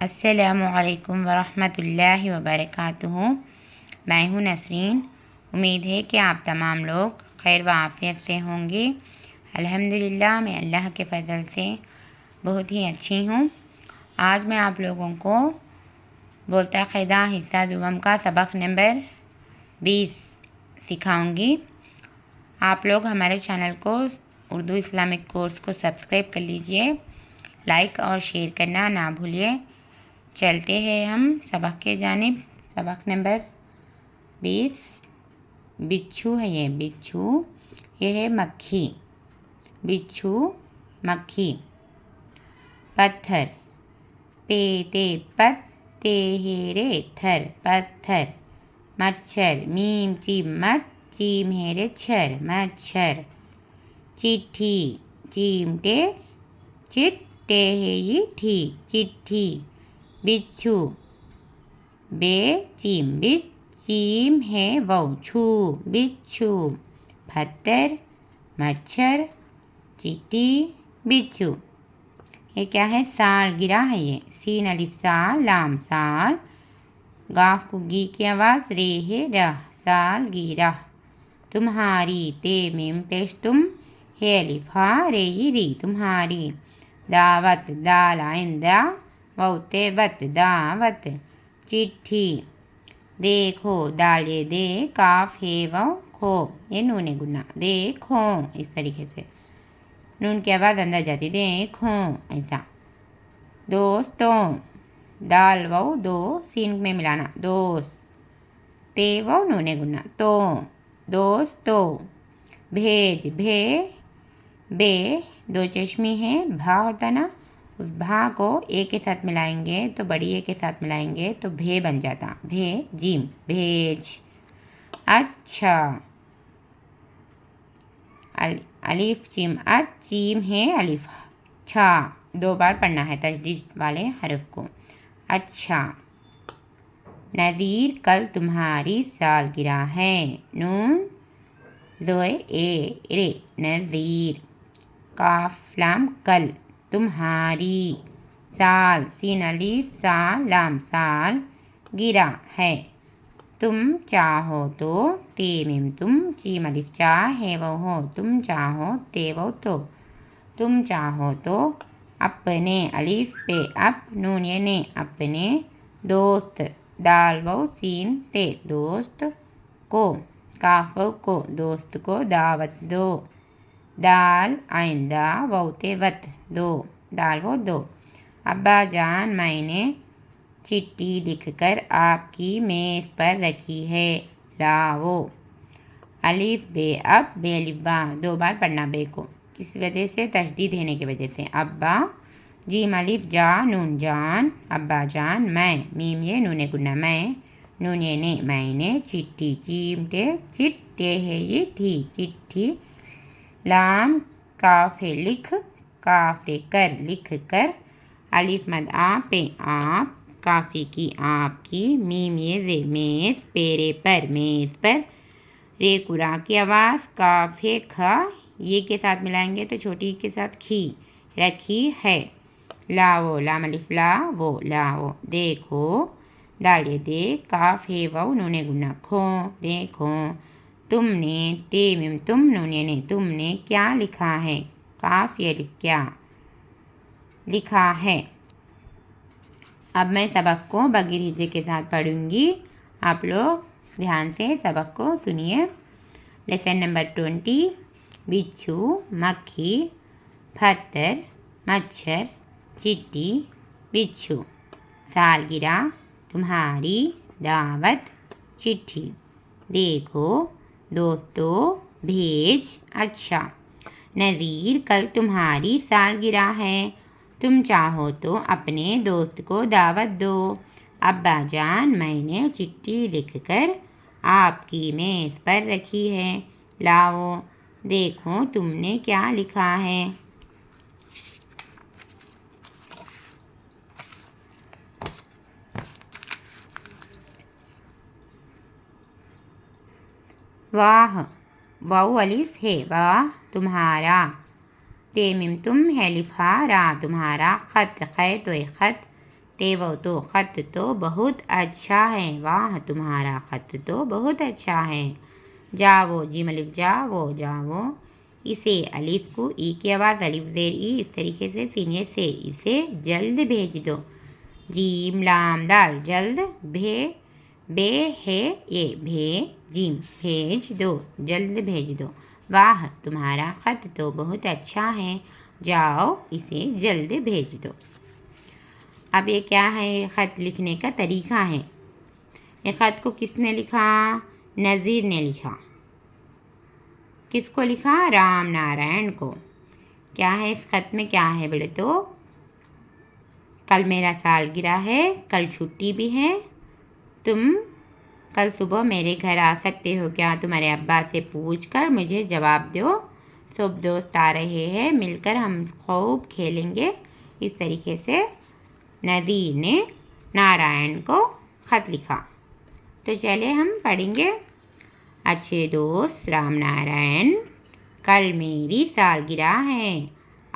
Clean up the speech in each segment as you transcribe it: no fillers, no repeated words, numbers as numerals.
अस्सलामुअलैकुम वरहमतुल्लाहि वबरकातुहू। मैं हूँ नसरीन। उम्मीद है कि आप तमाम लोग खैर व आफ़ियत से होंगे। अल्हम्दुलिल्लाह मैं अल्लाह के फ़ज़ल से बहुत ही अच्छी हूँ। आज मैं आप लोगों को बोलता क़ैदा हिस्सा दुवम का सबक नंबर 20 सिखाऊंगी। आप लोग हमारे चैनल को उर्दू इस्लामिक कोर्स को सब्सक्राइब कर लीजिए, लाइक और शेयर करना ना भूलिए। चलते हैं हम सबक के जानिब। सबक नंबर 20। बिच्छू है ये, बिच्छू। ये है मक्खी, बिच्छू मक्खी। पत्थर, पेते पत्ते हेरे थर, पत्थर। मच्छर, मीम चीम मत चीम हेरे छर, मच्छर। चिट्ठी, चीम टे चिट्टे है ये ठी, चिट्ठी। बिच्छू, बे चीम बिच चीम है वो छू, बिच्छू। पत्थर, मच्छर, चिट्ठी, बिच्छू। ये क्या है? सालगिरह है ये। सीन अलिफ साल लाम साल, गाफ को गी की आवाज़, रे है रह, सालगिरह। तुम्हारी, ते मीम पेश तुम, है अलिफ हा रे री, तुम्हारी। दावत, दाल आइंदा वते वत, दावत। चिट्ठी, देखो, दाल ये दे, काफ है वो खो, ये नून गुन्ना, देखो। इस तरीके से नून के बाद अंदर जाती, देखो, ऐसा। दोस्तों, दाल वो दो, सीन में मिलाना, दोस्त। ते वो नून गुन्ना, तो, दोस्तों। भेज, भे बे दो चश्मी है, भा होता ना, उस भा को ए के साथ मिलाएंगे तो बड़ी ए के साथ मिलाएंगे तो भे बन जाता, भे जीम, भेज। अच्छा, अलिफ चीम, चीम है अलिफ छा, 2 बार पढ़ना है तशदीद वाले हरफ को। अच्छा। नज़ीर, कल तुम्हारी सालगिरह है, नून जोए ए रे, नज़ीर। काफ लाम कल, तुम्हारी। साल, सीन अलिफ साल लाम साल, गिरा है। तुम चाहो तो, ते मीम तुम, चीम अलिफ चा है वो हो, तुम चाहो, ते वो तो, तुम चाहो तो। अपने, अलिफ पे अप, नून ये ने, अपने। दोस्त, दाल वो सीन ते, दोस्त को। काफ वो को, दोस्त को दावत दो। दाल आइंदा वोते वत, दो, दाल वो दो। अब्बा जान, मैंने चिट्ठी लिखकर आपकी मेज़ पर रखी है, लाओ। अलिफ बे अब, बे अलिफ बा, 2 बार पढ़ना बे को, किस वजह से? तशदीद देने की वजह से। अब्बा, जीम अलिफ जा, नून जान, अब्बा जान। मैं, मीम ये नून गुन्ना, मैं, नून ये ने, मैंने। चिट्ठी, चीम टे चिट्टे है ये ठी, चिट्ठी। लाम काफ है लिख, काफ रे कर, लिख कर। अलिफ मद आ पे आप, काफी की आपकी। मीम ये रे, मेज़, पेरे पर, मेज़ पर। रे कुरा की आवाज़, काफ है खा, ये के साथ मिलाएंगे तो छोटी के साथ खी, रखी है। लाओ, लाम अलिफ ला वो, लाओ। देखो, दाल ये दे, काफ है वो, नूने गुन्ना खो, देखो। तुमने, ते मीम तुम, नूने ने, तुमने क्या लिखा है, काफ ये अलिफ क्या, लिखा है। अब मैं सबक को बगैर हिज्जे के साथ पढ़ूंगी, आप लोग ध्यान से सबक को सुनिए। Lesson number 20। बिच्छू, मक्खी, पत्थर, मच्छर, चिट्ठी, बिच्छू। सालगिरह, तुम्हारी, दावत, चिट्ठी। देखो, दोस्तों, भेज। अच्छा। नज़ीर, कल तुम्हारी सालगिरह है, तुम चाहो तो अपने दोस्त को दावत दो। अब्बा जान, मैंने चिट्ठी लिखकर आपकी मेज़ पर रखी है, लाओ। देखो, तुमने क्या लिखा है। वाह, वाउ अलिफ है, वाह तुम्हारा। ते मीम तुम है, अलिफ हा रा, तुम्हारा। खत, खैत वे खत, ते वो तो ख़त तो बहुत अच्छा है। वाह तुम्हारा ख़त तो बहुत अच्छा है। जाओ जीम अलिफ जाओ। इसे अलिफ को ई की आवाज़ अलिफ ज़ेर ई इस तरीके से सीने से इसे जल्द भेज दो। जीम लाम दाल जल्द बे है ये भे जीम भेज दो जल्द भेज दो। वाह तुम्हारा ख़त तो बहुत अच्छा है। जाओ इसे जल्द भेज दो। अब ये क्या है? ख़त लिखने का तरीका है। ये ख़त को किसने लिखा? नज़ीर ने लिखा। किसको लिखा? राम नारायण को। क्या है इस ख़त में? क्या है बोले तो कल मेरा सालगिरह है, कल छुट्टी भी है, तुम कल सुबह मेरे घर आ सकते हो क्या? तुम्हारे अब्बा से पूछ कर मुझे जवाब दो। सब दोस्त आ रहे हैं, मिलकर हम खूब खेलेंगे। इस तरीके से नज़ीर ने नारायण को ख़त लिखा। तो चले हम पढ़ेंगे। अच्छे दोस्त राम नारायण, कल मेरी सालगिरह है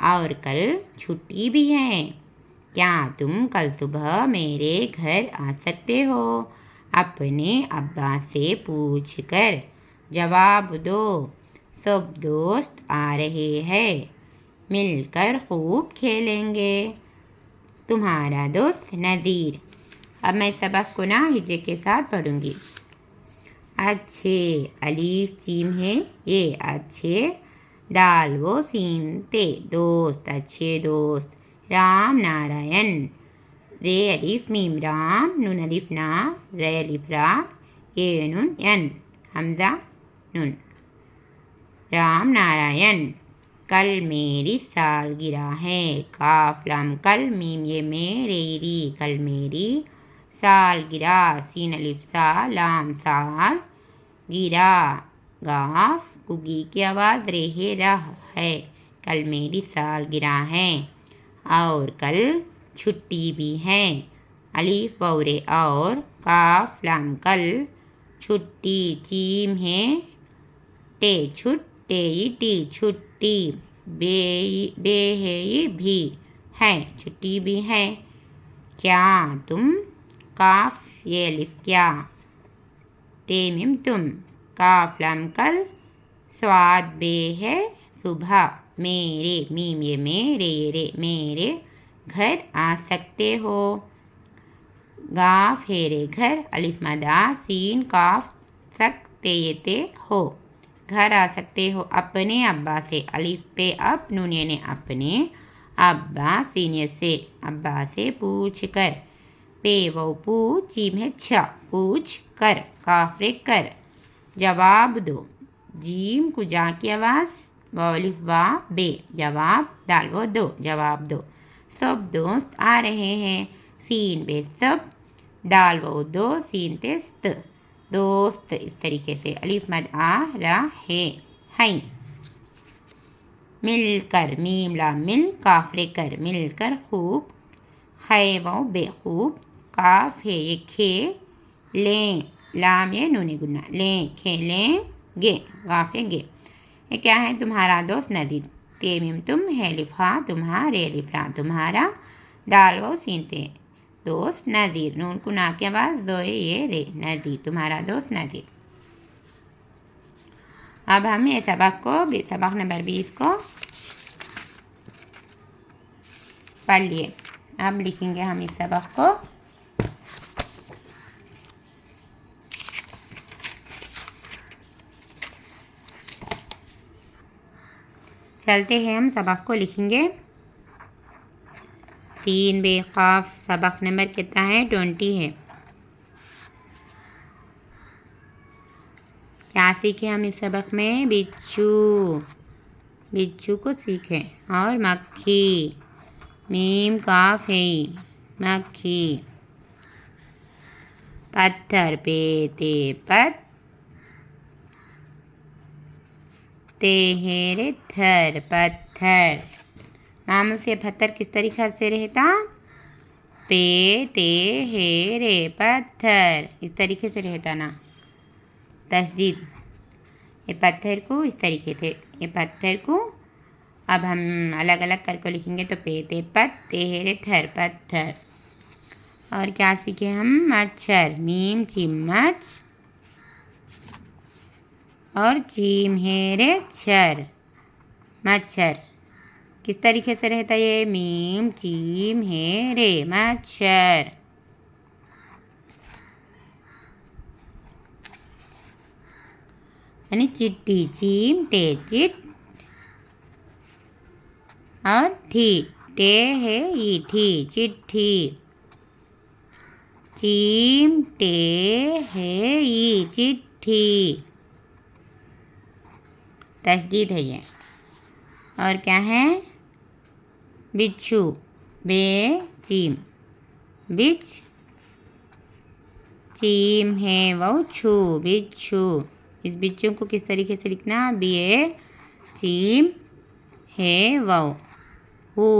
और कल छुट्टी भी है। क्या तुम कल सुबह मेरे घर आ सकते हो? अपने अब्बा से पूछकर जवाब दो। सब दोस्त आ रहे हैं, मिलकर खूब खेलेंगे। तुम्हारा दोस्त नज़ीर। अब मैं सबक को ना हिज्जे के साथ पढ़ूंगी। अच्छे अलीफ चीम है ये अच्छे, दाल वो सीन ते दोस्त अच्छे दोस्त। राम नारायण, रे अलिफ मीम राम, नून अलिफ ना, रे अलिफ रा, ये नून यन, हमजा नून। राम नारायण, कल मेरी सालगिरह है। काफ लाम कल मीम ये मेरी, कल मेरी सालगिरह, सीन अलिफ सा लाम साल, गिरा गाफ गुगी की आवाज़ रेहे रह है। कल मेरी सालगिरह है और कल छुट्टी भी है। अलिफ बौरे और काफ लाम कल, छुट्टी चीम है टे छुट्टे टी छुट्टी, बे है ये भी है छुट्टी भी है। क्या तुम, काफ ये अलिफ क्या, ते मिम तुम, काफ लाम कल, स्वाद बे है सुबह, मेरे मीम ये मेरे घर आ सकते हो। गाफ हेरे घर, अलिफ मदा सीन काफ सकते ये ते हो, घर आ सकते हो अपने अब्बा से। अलिफ पे अप नून ने अपने, अब्बा सीनियर से अब्बा से पूछ कर। पे वो पूछ चीम है छ पूछ कर, काफरे कर जवाब दो। जीम को जा की आवाज़, अलिफ वा बे जवाब, दाल वो दो जवाब दो। सब दोस्त आ रहे हैं, सीन बे सब, दाल वो दो सीन तेस्त, दोस्त। इस तरीके से अलिफ मद आ रहे हैं। मिलकर मीम ला मिल, काफरे कर मिलकर खूब, खे वो बेखूब, काफ है ये खे, लें लाम ये नूने गुन्ना, लें खेलेंगे, गाफ है गे। ये क्या है? तुम्हारा दोस्त नज़ीर, ते मीम तुम, है लिफा तुम्हारे, लिफरा तुम्हारा, दाल वो सीनते दोस्त नज़ीर, नून को ना के आवाज़ जोए ये रे, नज़ीर तुम्हारा दोस्त नज़ीर। अब हम ये सबक नंबर 20 को पढ़ लिए। अब लिखेंगे हम इस सबक को। चलते हैं हम सबक को लिखेंगे। 3 बेखाफ, सबक नंबर कितना है? 20 है। क्या सीखे हम इस सबक में? बिच्छू को सीखे और मक्खी, मीम काफ है मक्खी। पत्थर पे ते पत, तेहरे थर पत्थर। मामू से पत्थर किस तरीके से रहता? पे ते हेरे पत्थर, इस तरीके से रहता ना, तस्दीद। ये पत्थर को इस तरीके से, ये पत्थर को अब हम अलग अलग करके लिखेंगे। तो पे ते पत, तेहरे थर पत्थर। और क्या सीखे हम? मच्छर, मीम चीम मच और चीम हेरे छर, मच्छर। किस तरीके से रहता है ये? मीम चीम हेरे, मच्छर। यानी चिट्ठी, चीम टे चिट और ठी, टे है ई ठी, चिट्ठी। चीम टे है ई चिट्ठी, तशदीद है ये। और क्या है? बिच्छू, बे चीम, बिच चीम है वो छू, बिच्छू। इस बिच्छू को किस तरीके से लिखना? बे चीम है वो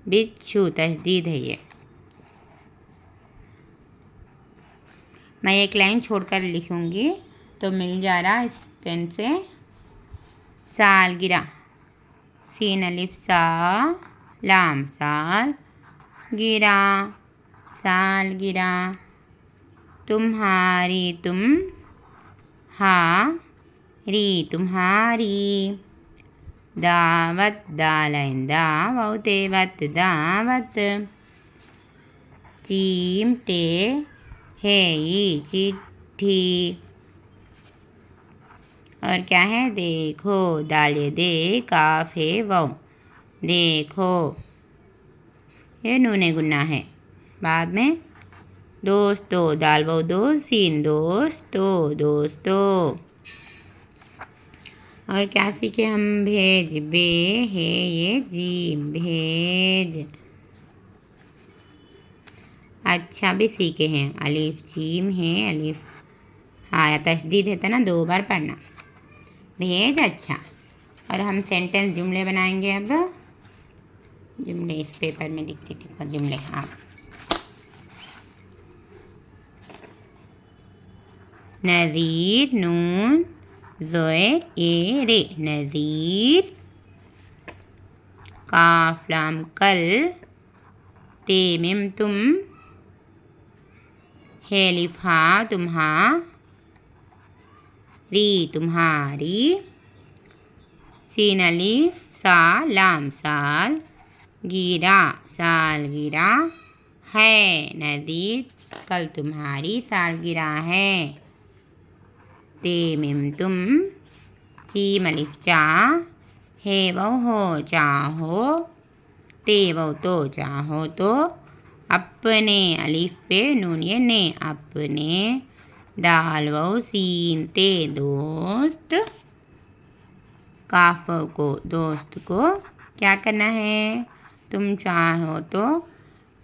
बिच्छू, तशदीद है ये। मैं एक लाइन छोड़कर लिखूंगी तो मिल जा रहा इस पेन से। सालगिरह, सीन अलिफ सा लाम साल गिरा, सालगिरह। तुम्हारी, तुम हा री, तुम्हारी। दावत, दालैन दावते वत, दावत। चिमटे है ई चिट्ठी। और क्या है? देखो, दाले दे काफ है वो, देखो। ये नूने गुन्ना है। बाद में दोस्तों, दाल वो दो सीन, दोस्तों, दोस्तों। और क्या सीखे हम? भेज, बे है ये जीम, भेज। अच्छा भी सीखे हैं, अलिफ जीम है, अलिफ हाँ तशदीद है तो ना 2 बार पढ़ना। भेज, अच्छा। और हम सेंटेंस जुमले बनाएंगे अब। जुमले इस पेपर में लिखती थी, जुमले। हाँ, नज़ीर, नून ज़ोर ए रे, नज़ीर। काफ लाम कल, ते मिम तुम, है लिफ हा तुम्हा, री तुम्हारी। सीन अलिफ सा लाम साल, गिरा साल गिरा, है नज़ीर कल तुम्हारी सालगिरह है। ते मिम तुम, चीम अलिफ चा, है वो हो चाहो, ते वो तो चाहो तो। अपने, अलिफ पे नून ये ने, अपने। दाल वो सीन ते दोस्त, काफ को दोस्त को क्या करना है? तुम चाहो तो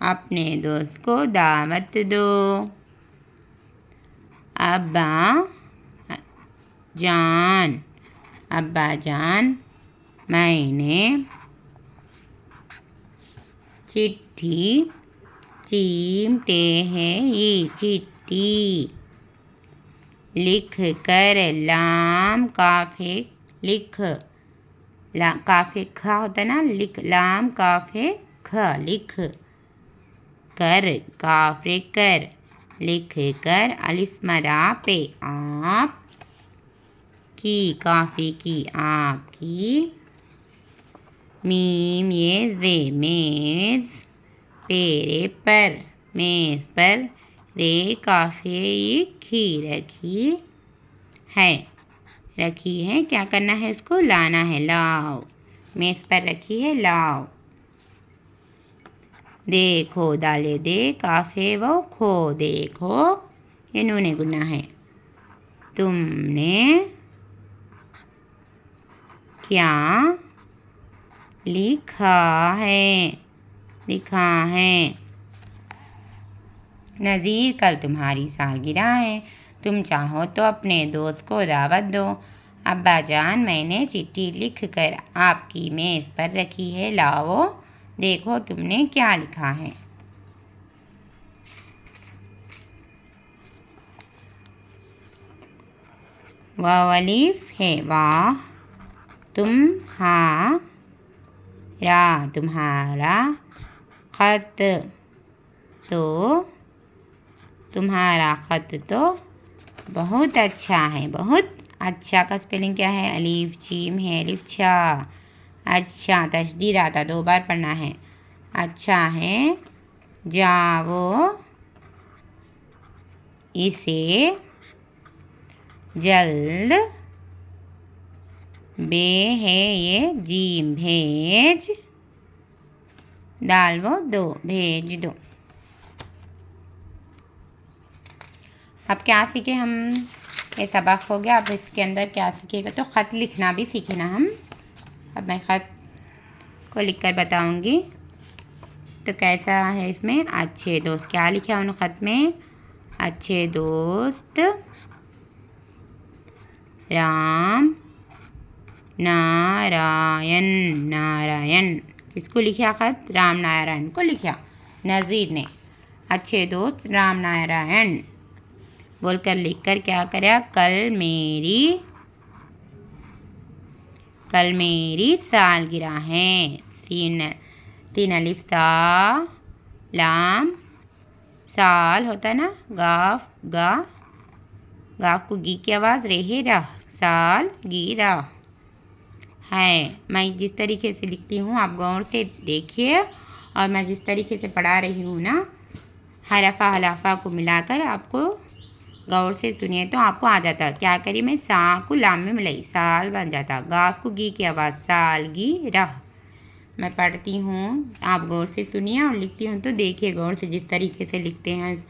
अपने दोस्त को दावत दो। अब्बा जान, अब्बा जान, मैंने चिट्ठी, चीमटे है ये चिट्ठी, लिख कर, लाम काफे लिख, काफे ख होता है ना, लिख, लाम काफे ख, लिख कर, काफे कर, लिख कर। अलिफ मदा पे आप की, काफे की आपकी। मीम ये रे मेज, पेरे पर, मेज पर। रे काफे खी, रखी है, रखी है। क्या करना है? इसको लाना है, लाओ। मेज पर रखी है, लाओ। देखो, दाले दे काफे वो खो, देखो। ये नूने गुना है। तुमने क्या लिखा है, लिखा है। नज़ीर कल तुम्हारी सालगिरह है, तुम चाहो तो अपने दोस्त को दावत दो। अब्बा जान, मैंने चिट्ठी लिख कर आपकी मेज़ पर रखी है, लाओ देखो तुमने क्या लिखा है। वाव अलिफ है, वाह। तुम हा रा, तुम्हारा। खत, तो तुम्हारा ख़त तो बहुत अच्छा है। बहुत अच्छा का स्पेलिंग क्या है? अलीफ जीम है, अलीफ छा। अच्छा, तशदीद आता, 2 बार पढ़ना है। अच्छा है, जाओ इसे जल्द, बे है ये जीम, भेज, दाल वो दो, भेज दो। अब क्या सीखे हम? ये सबक हो गया। अब इसके अंदर क्या सीखेगा? तो ख़त लिखना भी सीखे ना हम। अब मैं ख़त को लिखकर बताऊंगी। तो कैसा है इसमें? अच्छे दोस्त, क्या लिखा है उन्होंने ख़त में? अच्छे दोस्त राम नारायण। नारायण किसको लिखा ख़त? राम नारायण को लिखा नज़ीर ने। अच्छे दोस्त राम नारायण बोलकर लिखकर क्या करा? कल मेरी सालगिरह है। तीन अलिफ सा लाम, साल होता है ना, गाफ गा, गाफ को गी की आवाज़, रेहे रह, साल गिरा है। मैं जिस तरीके से लिखती हूँ आप गौर से देखिए, और मैं जिस तरीके से पढ़ा रही हूँ ना, हरफा हलाफा को मिलाकर आपको गौर से सुनिए तो आपको आ जाता। क्या करी मैं? सा को लाम में मिलाई, साल बन जाता। गाफ को गी की आवाज़, साल गी रह। मैं पढ़ती हूँ, आप गौर से सुनिए, और लिखती हूँ तो देखिए गौर से। जिस तरीके से लिखते हैं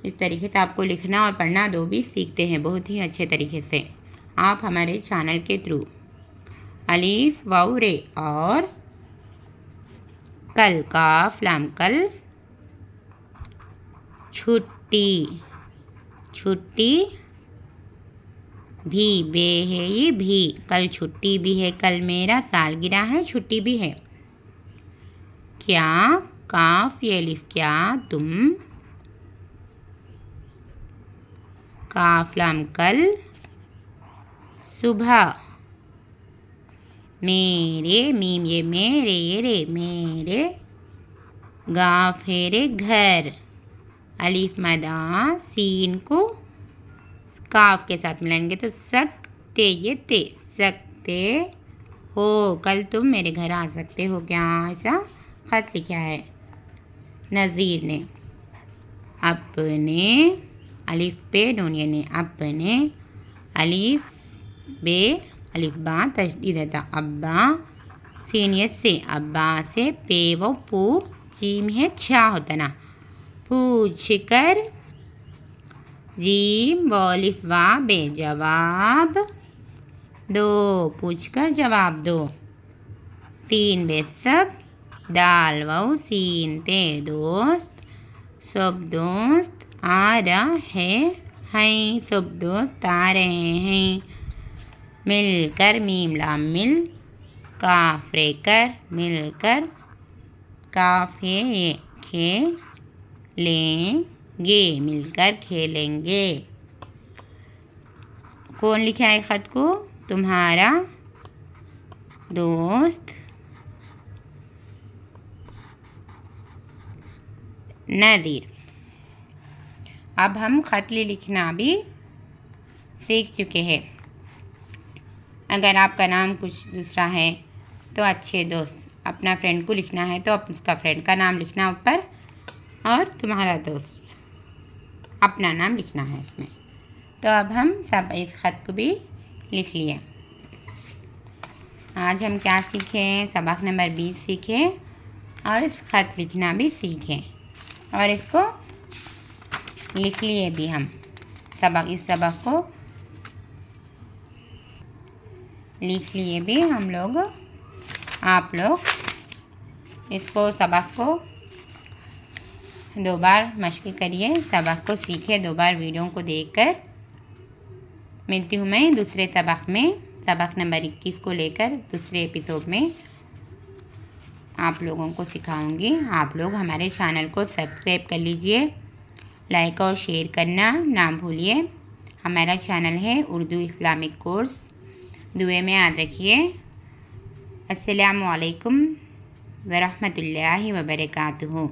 इस तरीके से आपको लिखना और पढ़ना दो भी सीखते हैं बहुत ही अच्छे तरीके से आप हमारे चैनल के थ्रू। अलीफ वाउ रे और कल, काफ लाम, कल छुट्टी, छुट्टी भी, बे है ये भी, कल छुट्टी भी है। कल मेरा सालगिरह है, छुट्टी भी है। क्या, काफ ये अलिफ, क्या तुम, काफ लाम कल सुबह, मेरे, मीम ये मेरे, ये रे, मेरे, गाफ है रे घर, अलिफ मदा, सीन को काफ के साथ मिलाएंगे तो सकते, ये ते, सकते हो, कल तुम मेरे घर आ सकते हो क्या? ऐसा ख़त लिखा है नज़ीर ने। अपने, अलिफ पे नूनिया ने, अपने, अलिफ बे अलिफ बा तशदीद था, अब्बा, सीनियत से, अब्बा से, पे वो पू, जीम है छा होता ना, पूछ कर, जीम वॉलिफ वा बे, जवाब दो, पूछ कर जवाब दो। तीन बे सब, दाल वाउ सीन ते, दोस्त, सब दोस्त आ रहे हैं, सब दोस्त आ रहे हैं। मिलकर, मीम लाम मिल, काफ रे कर, मिलकर, काफ ये खेलेंगे, मिलकर खेलेंगे। कौन लिखा है ख़त को? तुम्हारा दोस्त नज़ीर। अब हम ख़त लिखना भी सीख चुके हैं। अगर आपका नाम कुछ दूसरा है तो अच्छे दोस्त, अपना फ्रेंड को लिखना है तो उसका फ्रेंड का नाम लिखना ऊपर, और तुम्हारा दोस्त अपना नाम लिखना है इसमें। तो अब हम सब इस ख़त को भी लिख लिए। आज हम क्या सीखें? सबक नंबर 20 सीखें और इस ख़त लिखना भी सीखें, और इसको लिख लिए भी हम इस सबक को लिख लिए भी हम लोग। आप लोग इसको सबक को 2 बार मश्क करिए, सबक को सीखिए 2 बार वीडियो को देखकर। मिलती हूँ मैं दूसरे सबक में, सबक नंबर 21 को लेकर दूसरे एपिसोड में आप लोगों को सिखाऊंगी। आप लोग हमारे चैनल को सब्सक्राइब कर लीजिए, लाइक और शेयर करना ना भूलिए। हमारा चैनल है उर्दू इस्लामिक कोर्स। दुआ में याद रखिए। अस्सलामु अलैकुम वरहमतुल्लाहि वबरकातुहू।